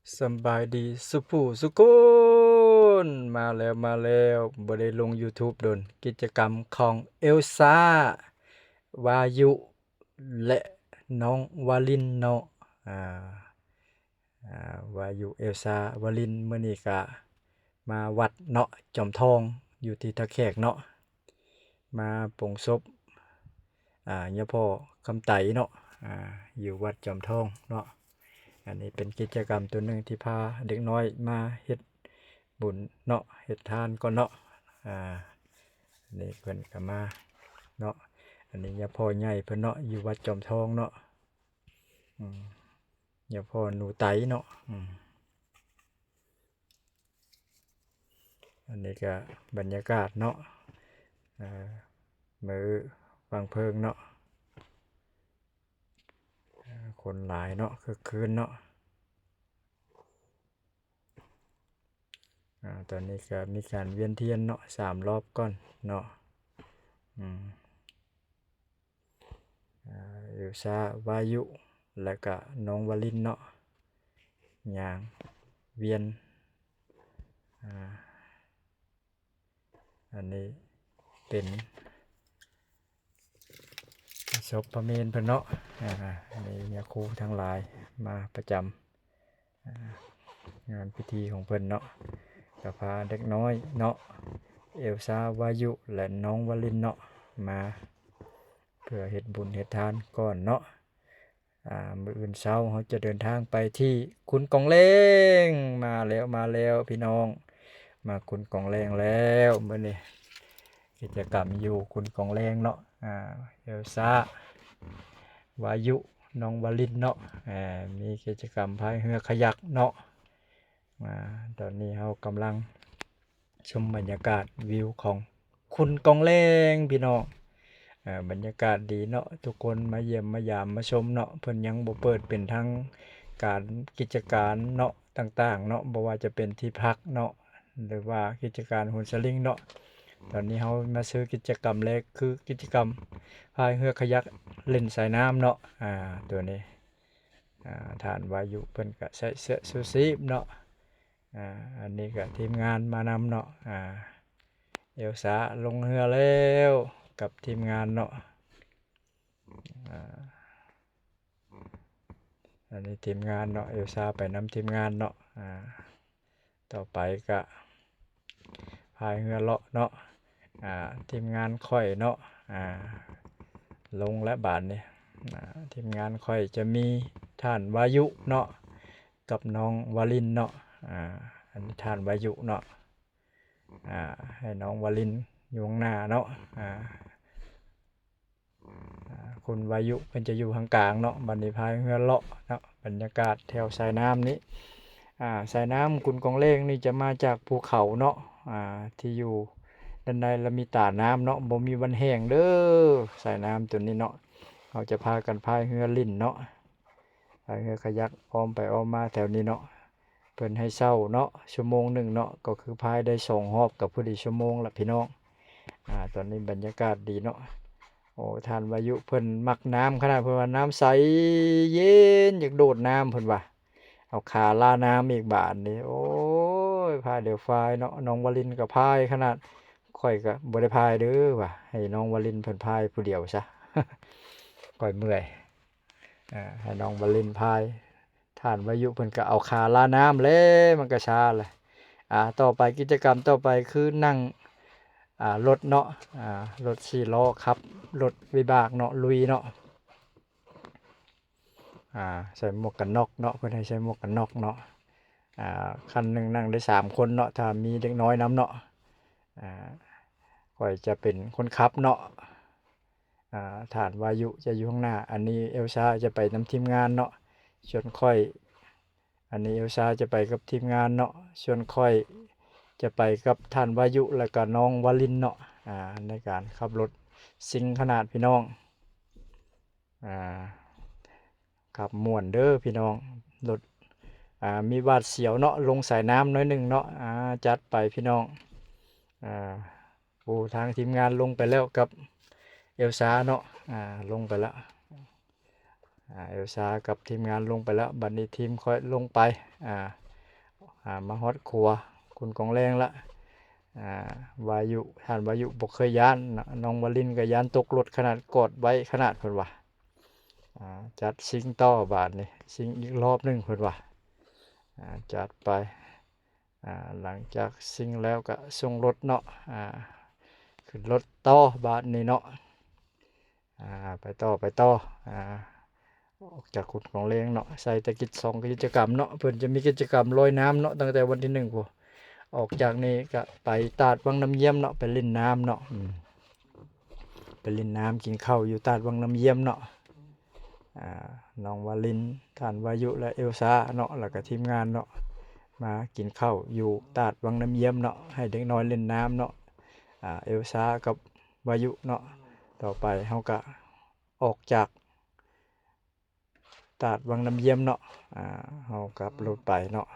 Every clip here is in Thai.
สำบายดีสุผู้สุคนมาแล้วบ่ได้ลง YouTube โดนกิจกรรมของเอลซ่าวายุและน้องวาลินเนาะอ่าวายุเอลซ่าวาลินมื้อนี้ก็มาวัดเนาะจอมทองอยู่ที่ตะแขกเนาะมาโปลงศพย่าพ่อคำไตเนาะอยู่วัดจอมทองเนาะ อันนี้เป็นกิจกรรมตัวหนึ่งที่พาเด็กน้อยมาเฮ็ดบุญเนาะเฮ็ดทานก่อนเนาะอ่าอันนี้เพิ่นก็มาเนาะอันนี้ยาพ่อใหญ่เพิ่นเนาะอยู่วัดจอมทองเนาะอืมยาพ่อหนูไตเนาะอันนี้ก็บรรยากาศเนาะอ่ามื้อวางเพลิงเนาะคนหลายเนาะคึกคืนเนาะตอนนี้ก็มีการเวียนเทียนเนาะ3รอบก่อนเนาะอืม เอลซ่าวายุแล้วก็น้องวลินเนาะย่างเวียนอันนี้เป็นศพพระเมรุเพิ่นเนาะอันนี้ยาคูทั้งหลายมาประจำงานพิธีของเพิ่นเนาะก็พาเด็กน้อยเนาะเอลซ่าวายุและน้องวลินเนาะมาเพื่อเฮ็ดบุญเฮ็ดทานก่อนเนาะ มื้ออื่นเช้าเราจะเดินทางไปที่คุนกองแรงมาแล้วพี่น้องมาคุนกองแรงแล้วมื้อนี้กิจกรรมอยู่คุนกองแรงเนาะเอลซ่าวายุน้องวลินเนาะมีกิจกรรมพายเรือขยักเนาะตอนนี้เรากำลังชมบรรยากาศวิวของคุนกองแรงพี่น้อง บรรยากาศดีเนาะทุกคนมาเยี่ยมมายามมาชมเนาะเพิ่นยังบ่เปิดเป็นทางการกิจการเนาะต่างๆเนาะบ่ว่าจะเป็นที่พักเนาะหรือว่ากิจการโหนสลิงเนาะตอนนี้เรามาซื้อกิจกรรมแรกคือกิจกรรมพายเรือคายักเล่นสายน้ำเนาะตัวนี้ฐานวายุเพิ่นก็ใส่เสื้อชูชีพเนาะอันนี้ก็ทีมงานมานำเนาะเอลซ่าลงเรือแล้วกับทีมงานเนาะ อันนี้ทีมงานเนาะเอลซ่าไปนำทีมงานเนาะต่อไปก็พายเรือเลาะเนาะทีมงานค่อยเนาะลงและบาทนี่ทีมงานค่อยจะมีท่านวายุเนาะกับน้องวลินเนาะอันนี้ท่านวายุเนาะให้น้องวลินอยู่ข้างหน้าเนาะคุณวายุเพิ่นจะอยู่ข้างกลางเนาะบัดนี้พายเรือเลาะเนาะบรรยากาศแถวสายน้ำนี้สายน้ำกุนกองเลงนี่จะมาจากภูเขาเนาะที่อยู่ด้านในแล้วมีตาน้ำเนาะบ่มีวันแห้งเด้อสายน้ำตัวนี้เนาะเราจะพากันพายเรือลิ้นเนาะพายเรือคายักอ้อมไปอ้อมมาแถวนี้เนาะเพิ่นให้เช่าเนาะชั่วโมงหนึ่งเนาะก็คือพายได้2รอบกับพอดีชั่วโมงละพี่น้องตอนนี้บรรยากาศดีเนาะ โอ้ท่านวายุเพิ่นมักน้ำขนาดเพิ่นว่าน้ำใสเย็นอยากโดดน้ำเพิ่นว่าเอาขาลาน้ำอีกบาดนี้โอ้ยพายเดี๋ยวพายเนาะน้องวลินก็พายขนาดข่อยก็บ่ได้พายเด้อว่ะให้น้องวลินเพิ่นพายผู้เดียวซะข่อยเมื่อยให้น้องวลินพายท่านวายุเพิ่นก็เอาขาลาน้ำแล้วมันก็ช้าเลยต่อไปกิจกรรมต่อไปคือนั่งรถเนาะรถ4ล้อครับรถวิบากเนาะลุยเนาะใส่หมวกกันน็อกเนาะเพิ่นให้ใส่หมวกกันน็อกเนาะคันหนึ่งนั่งได้3 คนเนาะถ้ามีเด็กน้อยนำเนาะอ่าข้อยจะเป็นคนขับเนาะฐานวายุจะอยู่ข้างหน้าอันนี้เอลซ่าจะไปนำทีมงานเนาะส่วนค่อยอันนี้เอลซ่าจะไปกับทีมงานเนาะส่วนค่อยจะไปกับท่านวายุแล้วก็น้องวลินเนาะในการขับรถซิ่งขนาดพี่น้องขับม่วนเด้อพี่น้องรถมีหวาดเสียวเนาะลงสายน้ำน้อยหนึ่งเนาะจัดไปพี่น้องอ่าโอ้ทางทีมงานลงไปแล้วกับเอลซ่าเนาะลงไปแล้ว เอลซ่ากับทีมงานลงไปแล้วบัดนี้ทีมค่อยลงไปอ่ามาฮอดครัวคุณกองแรงละอ่าวายุท่านวายุบ่เคยย้านน้องวลินก็ย้านตกรถขนาดกอดไว้ขนาดเพิ่นว่าจัดซิงต่อบาดนี้ซิงอีกรอบหนึงเพิ่นว่าจัดไปหลังจากซิงแล้วก็ส่งรถเนาะขึ้นรถต่อบาดนี้เนาะไปต่อออกจากขุดของเลงเนาะใส่แต่กิจสองกิจกรรมเนาะเพิ่นจะมีกิจกรรมลอยน้ำเนาะตั้งแต่วันที่1พุ่นออกจากนี้ก็ไปตาดวังน้ำเยี่ยมเนาะไปเล่นน้ำเนาะไปเล่นน้ำกินข้าวอยู่ตาดวังน้ำเยี่ยมเนาะน้องวาลินท่านวายุและเอลซ่าเนาะแล้วก็ทีมงานเนาะมากินข้าวอยู่ตาดวังน้ำเยี่ยมเนาะให้เด็กน้อยเล่นน้ำเนาะเอลซ่ากับวายุเนาะต่อไปเฮาก็ออกจากตาดวังน้ำเยี่ยมเนาะเฮากลับรถไปเนาะ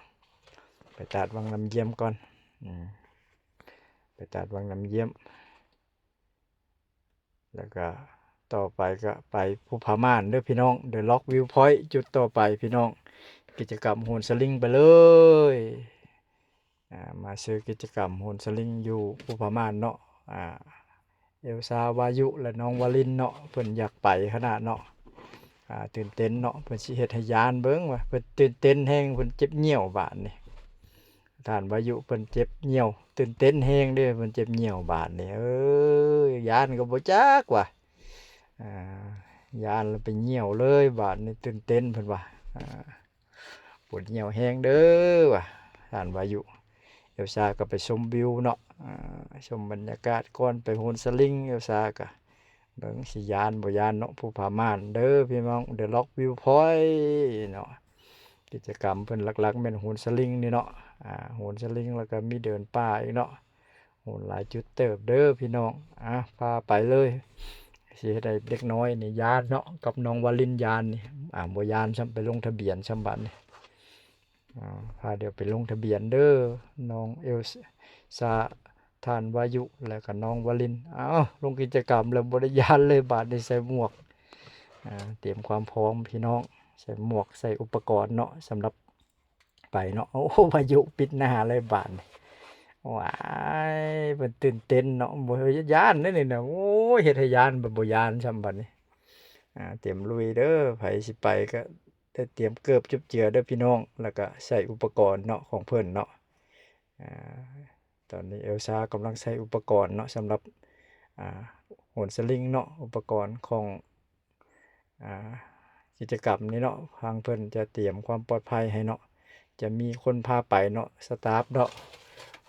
ไปตาดวังน้ำเยี่ยมก่อนไปตาดวังน้ำเยี่ยมแล้วก็ต่อไปก็ไปภูผาม่านเด้อพี่น้องเดอะล็อกวิวพอยต์จุดต่อไปพี่น้องกิจกรรมโหนสลิงไปเลยมาซื้อกิจกรรมโหนสลิงอยู่ภูผาม่านเนาะเอลซ่าวายุและน้องวาลินเนาะเพิ่นอยากไปขนาดเนาะตื่นเต้นเนาะเพิ่นสิเฮ็ดให้ยานเบิ่งว่าเพิ่นตื่นเต้นแฮงเพิ่นเจ็บเหี่ยวบาดนี่ท่านวายุเพิ่นเจ็บเหี่ยวตื่นเต้นแฮงเด้อเพิ่นเจ็บเหี่ยวบาดนี่ยานก็บ่จักว่ายานแล้วไปเหี่ยวเลยบาดนี่ตื่นเต้นเพิ่นว่าปวดเหี่ยวแฮงเด้อว่ะท่านวายุเอลซ่าก็ไปชมวิวเนาะชมบรรยากาศก่อนไปโหนสลิงเอลซ่าก็เบิ่งสิย้านบ่ย้านเนาะภูผาม่านเด้อพี่น้องเดอะล็อกวิวพอยต์เนาะกิจกรรมเพิ่นหลักๆแม่นโหนสลิงนี่เนาะโหนสลิงแล้วก็มีเดินป่าอีกเนาะโหนหลายจุดเติบเด้อพี่น้องพาไปเลยสิเฮ็ดให้เด็กน้อยนี่ย้านเนาะกับน้องวลินย้านนี่บ่ย้านซ้ำไปลงทะเบียนซ้ำบัดนี้พาเดี๋ยวไปลงทะเบียนเด้อน้องเอลซ่าท่านวายุแล้วก็น้องวลินลงกิจกรรมแล้วบ่ได้ย้านเลยบาดนี้ใส่หมวกเตรียมความพร้อมพี่น้องใส่หมวกใส่อุปกรณ์เนาะสำหรับไปเนาะวายุปิดหน้าเลยบาดนี้ว้ายเพิ่นตื่นเต้นเนาะบ่ย้านเด้อนี่น่ะโอ้ยเฮ็ดให้ย้านแบบบ่ย้านซ้ำบัดนี้เตรียมลุยเด้อไผสิไปก็ได้เตรียมเกิบจุบเจือเด้อพี่น้องแล้วก็ใส่อุปกรณ์เนาะของเพิ่นเนาะตอนนี้เอลซ่ากำลังใช้อุปกรณ์เนาะสำหรับโหนสลิงเนาะอุปกรณ์ของกิจกรรมนี้เนาะทางเพิ่นจะเตรียมความปลอดภัยให้เนาะจะมีคนพาไปเนาะสตาฟเนาะ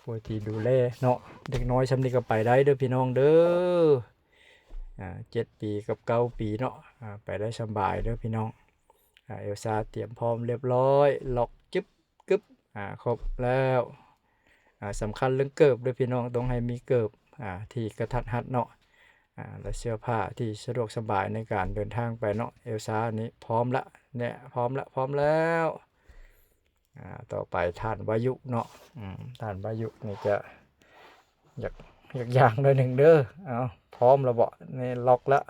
ผู้ที่ดูแลเนาะเด็กน้อยซำนี้ก็ไปได้เด้อพี่น้องเด้อ7 ปีกับ9 ปีเนาะไปได้สบายเด้อพี่น้องเอลซ่าเตรียมพร้อมเรียบร้อยล็อกจึ๊บกึ๊บครบแล้วสำคัญเรื่องเกิบด้วยพี่น้องต้องให้มีเกิบที่กระทัดรัดเนาะและเสื้อผ้าที่สะดวกสบายในการเดินทางไปเนาะเอลซ่านี้พร้อมละเนี่ยพร้อมแล้วต่อไปท่านวายุเนาะท่านวายุนี่จะอยากอย่างหนึ่งเด้อพร้อมแล้วบ่นี่ล็อกละ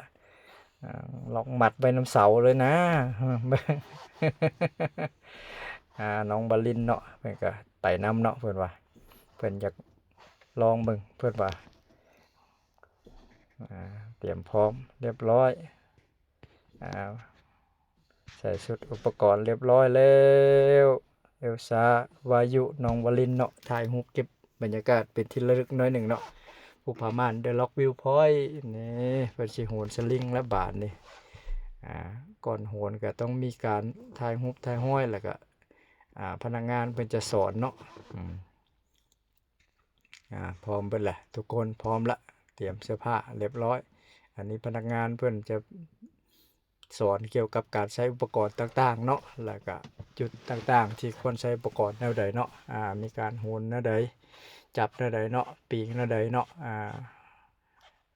ล็อกหมัดไปน้ำเสาเลยนะน้องบาลินเนาะเพิ่นก็ไปนำเนาะเพิ่นว่าเพิ่นอยากลองเบิ่งเพิ่นว่าเตรียมพร้อมเรียบร้อยใส่ชุดอุปกรณ์เรียบร้อยแล้วเอลซ่าวายุน้องวลินเนาะถ่ายรูปเก็บบรรยากาศเป็นที่ระลึกน้อยหนึ่งเนาะภูผาม่านเดอะล็อกวิวพอยต์นี่เพิ่นสิโหนสลิงและบาดนี่ก่อนโหนก็ต้องมีการถ่ายรูปถ่ายห้อยแล้วก็พนักงานเพิ่นจะสอนเนาะพร้อมเบิดแหละทุกคนพร้อมละเตรียมเสื้อผ้าเรียบร้อยอันนี้พนักงานเพิ่นจะสอนเกี่ยวกับการใช้อุปกรณ์ต่างๆเนาะแล้วก็จุดต่างๆที่ควรใช้อุปกรณ์แนวใดเนาะมีการโหนแนวใดจับแนวใดเนาะปีกแนวใดเนาะ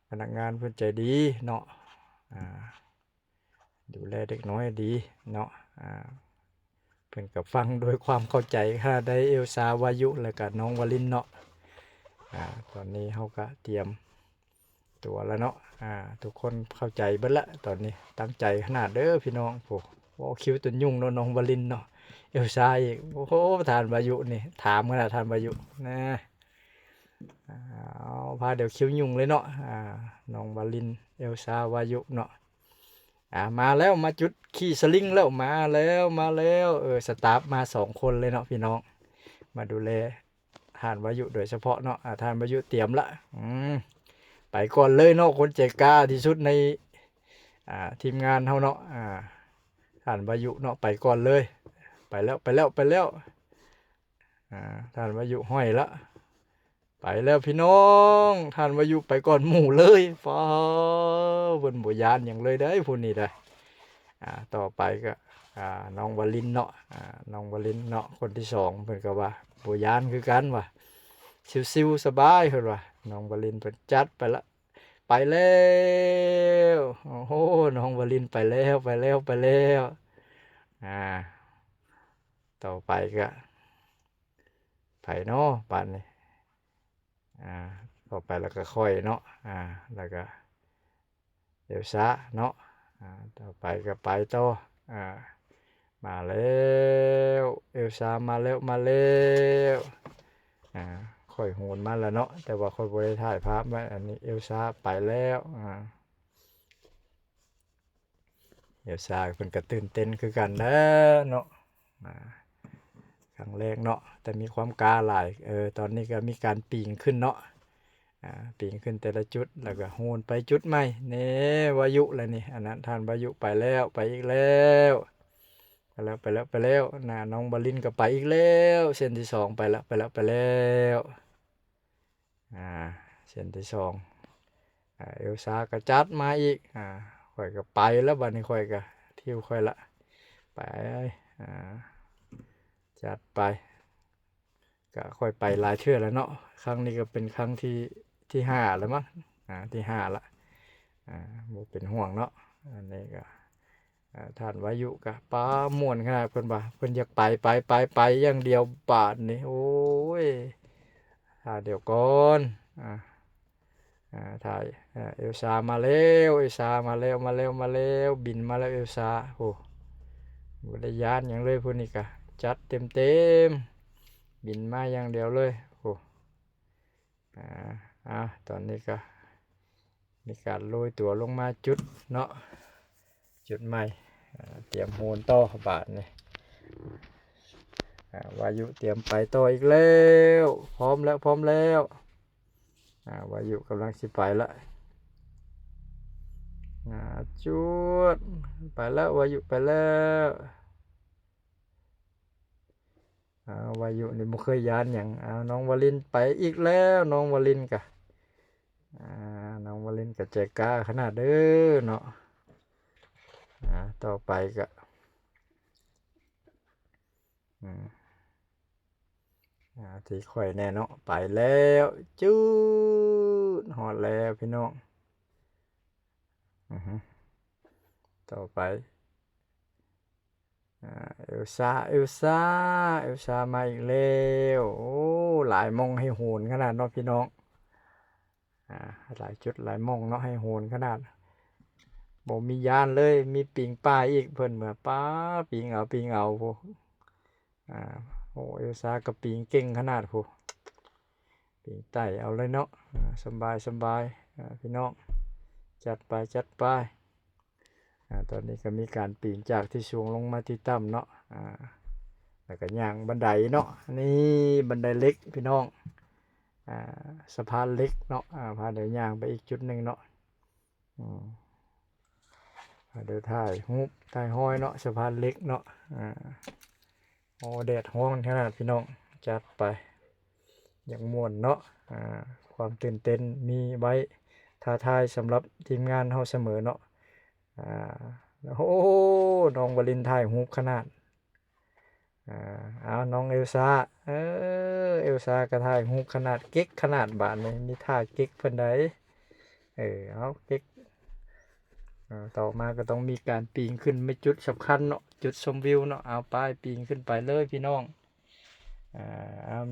พนักงานเพิ่นใจดีเนาะดูแลเด็กน้อยดีเนาะเพิ่นก็ฟังโดยความเข้าใจค่ะได้เอลซ่าวายุแล้วก็น้องวลินเนาะตอนนี้เฮาก็เตรียม ตัวแล้วเนาะทุกคนเข้าใจเบิดละตอนนี้ตั้งใจขนาดเด้อพี่น้องโอ้คิวตุนยุ่งเนาะน้องวลินเนาะเอลซ่าอีกโอ้โหทานวายุนี่ถามขนาดทานวายุนะเอาพาเดี๋ยวคิวยุ่งเลยเนาะน้องวลินเอลซ่าวายุเนาะมาแล้วมาจุดขี่สลิงแล้วมาแล้วสตาฟมา2 คนเลยเนาะพี่น้องมาดูแลทานวายุโดยเฉพาะเนาะทานวายุเตรียมละไปก่อนเลยเนาะคนใจกล้าที่สุดในทีมงานเฮาเนาะท่านวายุเนาะไปก่อนเลยไปแล้วท่านวายุห้อยละไปแล้วพี่น้องท่านวายุไปก่อนหมู่เลยฟ้าเพิ่นบ่ยานหยังเลยเด้อผู้นี้เด้อต่อไปก็น้องวลินเนาะน้องวลินเนาะคนที่2เพิ่นก็ว่าบ่ยานคือกันว่ะชิวๆสบายเพิ่นว่าน้องวลินเพิ่นจัดไปละไปแล้วโอ้โหน้องวลินไปแล้วต่อไปก็ไผเนาะปานนี้ต่อไปแล้วก็ค่อยเนาะแล้วก็เอลซ่าเนาะต่อไปก็ไปต่อมาแล้วเอลซ่ามาแล้วค่อยโหนมาแล้วเนาะแต่ว่าค่อยบ่ได้ถ่ายภาพไว้อันนี้เอลซ่าไปแล้วเอลซ่าเพิ่นก็ตื่นเต้นคือกันเด้อเนาะครั้งแรกเนาะแต่มีความกล้าหลายตอนนี้ก็มีการปีนขึ้นเนาะปีนขึ้นแต่ละจุดแล้วก็โหนไปจุดใหม่นี่วายุแล้วนี่อันนั้นท่านวายุไปแล้วไปอีกแล้วน้องบลินก็ไปอีกแล้วเส้นที่2ไปแล้วเส้นที่2เอลซ่าก็จัดมาอีกค่อยก็ไปแล้วบัดนี้ค่อยก็ทิวค่อยละไปจัดไปก็ค่อยไปหลายเทื่อแล้วเนาะครั้งนี้ก็เป็นครั้งที่5แล้วมั้งที่5ละบ่เป็นห่วงเนาะอันนี้ก็ท่านวายุก็ป้าม่วนขนาดเพิ่นว่าเพิ่นอยากไปอย่างเดียวบาดนี้โอ้ยเดี๋ยวก่อนถ่ายเอลซ่ามาแล้วบินมาแล้วเอลซ่าโอ้บ่ได้ย้านหยังเลยพุ่นนี่ก็จัดเต็มบินมาอย่างเดียวเลยโอ้ตอนนี้ก็มีการโรยตัวลงมาจุดเนาะจุดใหม่เตรียมโหนต่อบาดนี่วายุเตรียมไปต่ออีกแล้วพร้อมแล้ววายุกำลังสิไปละจุดไปแล้ววายุไปแล้ววายุนี่บ่เคยย้านหยังน้องวลินไปอีกแล้วน้องวลินก็น้องวลินก็ใจกล้าขนาดเด้อเนาะต่อไปก็ที่ข่อยแน่เนาะไปแล้วจุดฮอดแล้วพี่น้องต่อไปเอลซ่ามาอีกแล้วโอ้หลายมองให้โหนขนาดเนาะพี่น้องหลายจุดหลายมองเนาะให้โหนขนาดบ่มียานเลยมีปิงป่าอีกเพิ่นเมื่อป้าปิงเอาโโอ้เอลซ่าก็ปิงเก่งขนาดปิงไต่เอาเลยเนาะสบายพี่น้องจัดไปตอนนี้ก็มีการปีนจากที่สูงลงมาที่ต่ำเนาะแล้วก็ย่างบันไดเนาะนี่บันไดเล็กพี่น้องสะพานเล็กเนาะพาเดี๋ยวย่างไปอีกจุดหนึ่งเนาะเดี๋ยวถ่ายห้อยเนาะสะพานเล็กเนาะโอ้แดดฮ้อนขนาดพี่น้องจัดไปอย่างม่วนเนาะความตื่นเต้นมีไว้ท้าทายสำหรับทีมงานเฮาเสมอเนาะโอ้น้องวลินถ่ายรูปขนาดน้องเอลซ่าเอลซ่าก็ถ่ายรูปขนาดเก๊กขนาดบาดนี้มีท่าเก๊กเพิ่นใดเอาเก๊กต่อมาก็ต้องมีการปีนขึ้นไม่จุดสำคัญเนาะจุดชมวิวเนาะเอาไปปีนขึ้นไปเลยพี่น้อง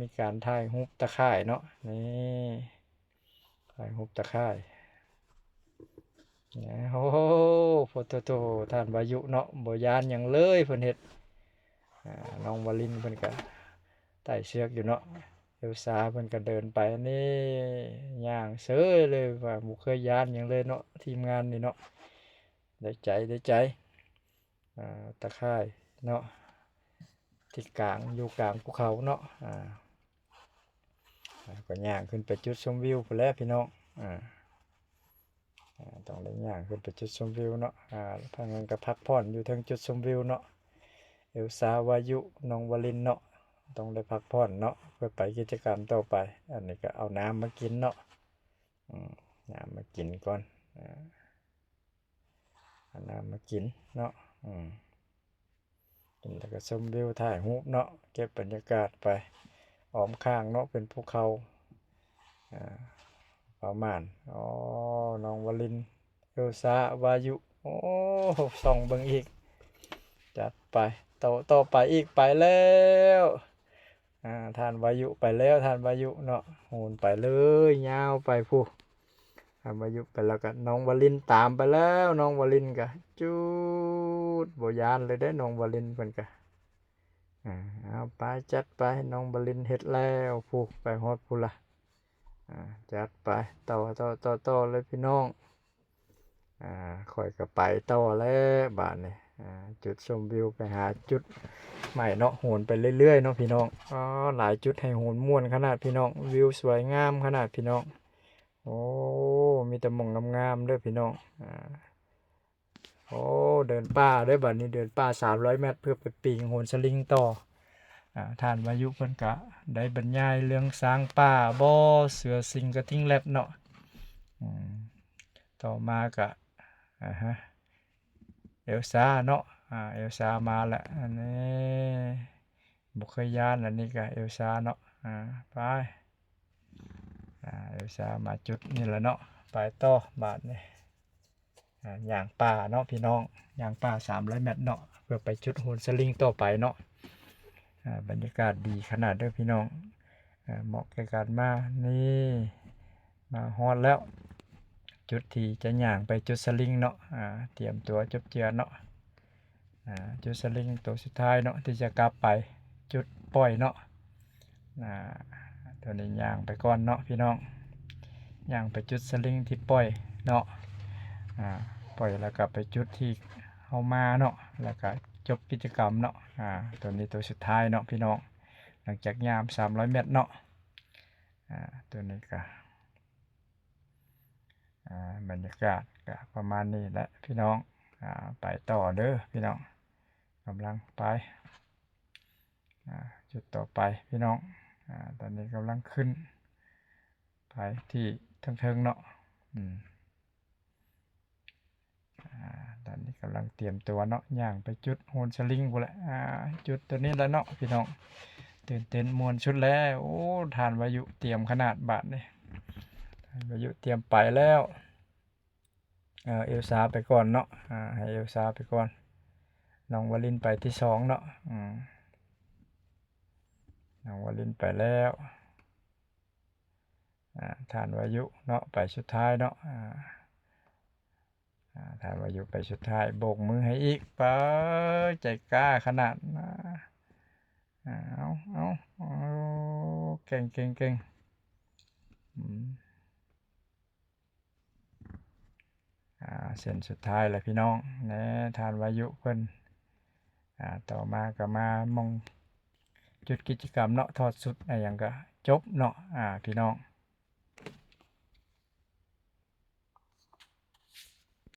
มีการถ่ายรูปตะข่ายเนาะนี่ถ่ายรูปตะข่าย โอ้โฮโพโตโตท่านวายุเนาะบ่ย้านหยังเลยเพิ่นเฮ็ดน้องวลินเพิ่นก็ไต่เชือกอยู่เนาะเอลซ่าเพิ่นก็เดินไปนี่ย่างเฉยเลยว่าบ่เคยย้านหยังเลยเนาะทีมงานนี่เนาะได้ใจได้ใจตะไคร้เนาะที่กลางอยู่กลางภูเขาเนาะก็ย่างขึ้นไปจุดชมวิวพู้นแหล้วพี่น้องอ่าต้องได้ย่างขึ้นไปจุดชมวิวเนาะทางนั้นก็พักผ่อนอยู่เทิงจุดชมวิวเนาะเอลซ่าวายุน้องวลินเนาะต้องได้พักผ่อนเนาะเพื่อไปกิจกรรมต่อไปอันนี้ก็เอาน้ำมากินเนาะน้ำมากินก่อนเอาน้ำมากินเนาะกินแล้วก็ชมวิวถ่ายรูปเนาะเก็บบรรยากาศไปอ้อมข้างเนาะเป็นภูเขาประมาณน้องวลินเอลซ่าวายุโอ้ส่องเบิ่งอีกจัดไปต่อไปอีกไปแล้วท่านวายุไปแล้วท่านวายุเนาะโหนไปเลยยาวไปผู้ท่านวายุไปแล้วก็น้องวลินตามไปแล้วน้องวลินก็จุดบ่ยานเลยได้น้องวลินเพิ่นก็เอาไปจัดไปน้องวลินเฮ็ดแล้วผู้ไปฮอดผู้ละจัดไปต่อเลยพี่น้องค่อยก็ไปต่อแล้วบาดนี้จุดชมวิวไปหาจุดใหม่เนาะโหนไปเรื่อยๆเนาะพี่น้องหลายจุดให้โหนม่วนขนาดพี่น้องวิวสวยงามขนาดพี่น้องโอ้มีแต่หม่องงามๆเด้อพี่น้องโอ้เดินป่าเด้อบัดนี้เดินป่า300 เมตรเพื่อไปปีนโหนสลิงต่อท่านวายุเพิ่นก็ได้บรรยายเรื่องช้างป่าบ่เสือสิงกระทิงแลบเนาะต่อมาก็ฮะเอลซ่าเนาะเอลซ่ามาแล้วอันนี้บ่เคยย้านอันนี้ก็เอลซ่าเนาะไปเอลซ่ามาจุดนี่แหละเนาะไปต่อบาดนี้ย่างป่าเนาะพี่น้องย่างป่า300 เมตรเนาะเพื่อไปจุดโหนสลิงต่อไปเนาะบรรยากาศดีขนาดเด้อพี่น้องเหมาะแก่การมานี่มาฮอดแล้วจุดที่จะย่างไปจุดสลิงเนาะเตรียมตัวจบเจือเนาะจุดสลิงตัวสุดท้ายเนาะที่จะกลับไปจุดปล่อยเนาะตัวนี้ย่างไปก่อนเนาะพี่น้องย่างไปจุดสลิงที่ปล่อยเนาะปล่อยแล้วก็ไปจุดที่เฮามาเนาะแล้วก็จบกิจกรรมเนาะตัวนี้ตัวสุดท้ายเนาะพี่น้องหลังจากย่าง300 เมตรเนาะตัวนี้ก็บรรยากาศก็ประมาณนี้แหละพี่น้องไปต่อเด้อพี่น้องกำลังไปจุดต่อไปพี่น้องตอนนี้กำลังขึ้นไปที่เทิงๆเนาะตอนนี้กำลังเตรียมตัวเนาะย่างไปจุดโหนสลิงกูแหละจุดตัวนี้แล้วเนาะพี่น้องตื่นเต้นมวนชุดแล้วโอ้ทานวายุเตรียมขนาดบาทนี่ทานวายุเตรียมไปแล้วเอลซ่าไปก่อนเนาะให้เอลซ่าไปก่อนน้องวลินไปที่2เนาะน้องวลินไปแล้วทานวายุเนาะไปสุดท้ายเนาะทานวายุไปสุดท้ายโบกมือให้อีกไปใจกล้าขนาดเอาเก่งเส้นสุดท้ายแหละพี่น้องแน่ทานวายุเพิ่นต่อมาก็มามองจุดกิจกรรมเนาะทอดสุดอะไรอย่างก็จบเนาะพี่น้อง